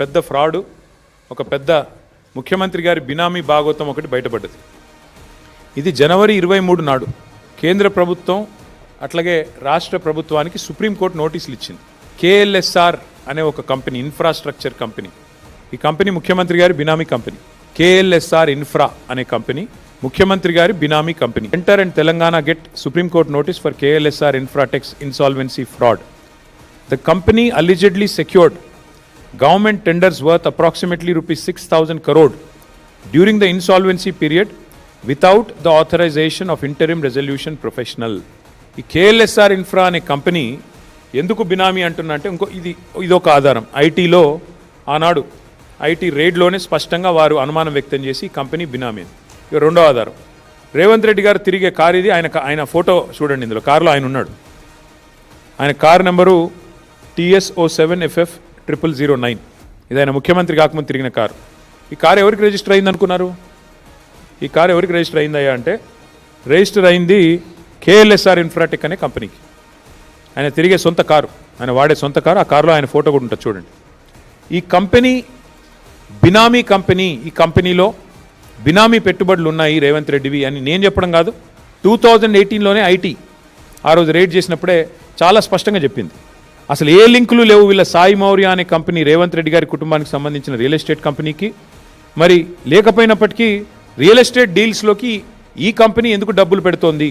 పెద్ద ఫ్రాడ్ ఒక పెద్ద ముఖ్యమంత్రి గారి బినామీ భాగవతం ఒకటి బయటపడ్డది. ఇది జనవరి 23 నాడు కేంద్ర ప్రభుత్వం అట్లాగే రాష్ట్ర ప్రభుత్వానికి సుప్రీంకోర్టు నోటీసులు ఇచ్చింది. కేఎల్ఎస్ఆర్ అనే ఒక కంపెనీ, ఇన్ఫ్రాస్ట్రక్చర్ కంపెనీ, ఈ కంపెనీ ముఖ్యమంత్రి గారి బినామీ కంపెనీ. కేఎల్ఎస్ఆర్ ఇన్ఫ్రా అనే కంపెనీ ముఖ్యమంత్రి గారి benami company. Centre and Telangana get Supreme Court notice for KLSR Infratech's insolvency fraud. The company allegedly secured government tenders worth approximately rupees 6,000 crore during the insolvency period without the authorization of interim resolution professional. ఈ KLSR infra అనే company ఎందుకు బినామీ అంటున్నా అంటే ఇదొక ఆధారం. ఐటీలో ఆనాడు IT రేడ్లోనే స్పష్టంగా వారు అనుమానం వ్యక్తం చేసి ఈ కంపెనీ బినామీ. ఇక రెండో ఆధారం, రేవంత్ రెడ్డి గారు తిరిగే కారు ఇది. ఆయన ఫోటో చూడండి, ఇందులో కారులో ఆయన ఉన్నాడు. ఆయన కారు నెంబరు TS07FF0009. ఇది ఆయన ముఖ్యమంత్రి కాకముందు తిరిగిన కారు. ఈ కారు ఎవరికి రిజిస్టర్ అయింది అనుకున్నారు? ఈ కారు ఎవరికి రిజిస్టర్ అయిందయ్యా అంటే రిజిస్టర్ అయింది కేఎల్ఎస్ఆర్ ఇన్ఫ్రాటెక్ అనే కంపెనీకి. ఆయన తిరిగే సొంత కారు, ఆయన వాడే సొంత కారు. ఆ కారులో ఆయన ఫోటో కూడా ఉంటుంది చూడండి. ఈ కంపెనీ బినామీ కంపెనీ. ఈ కంపెనీలో బినామీ పెట్టుబడులు ఉన్నాయి రేవంత్ రెడ్డివి అని నేను చెప్పడం కాదు. 2018లోనే ఐటీ ఆ రోజు రేడ్ చేసినప్పుడే చాలా స్పష్టంగా చెప్పింది. అసలు ఏ లింకులు లేవు వీళ్ళ సాయి మౌర్య అనే కంపెనీ రేవంత్ రెడ్డి గారి కుటుంబానికి సంబంధించిన రియల్ ఎస్టేట్ కంపెనీకి. మరి లేకపోయినప్పటికీ రియల్ ఎస్టేట్ డీల్స్లోకి ఈ కంపెనీ ఎందుకు డబ్బులు పెడుతోంది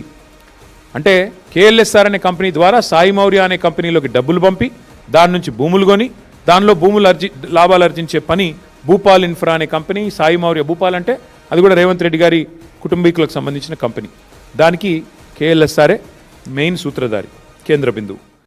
అంటే కేఎల్ఎస్ఆర్ అనే కంపెనీ ద్వారా సాయి మౌర్య అనే కంపెనీలోకి డబ్బులు పంపి దాని నుంచి భూములు కొని దానిలో లాభాలు ఆర్జించే పని భూపాల్ ఇన్ఫ్రా అనే కంపెనీ. సాయి మౌర్య భూపాల్ అంటే అది కూడా రేవంత్ రెడ్డి గారి కుటుంబీకులకు సంబంధించిన కంపెనీ. దానికి కేఎల్ఎస్ఆర్ఏ మెయిన్ సూత్రధారి, కేంద్ర బిందువు.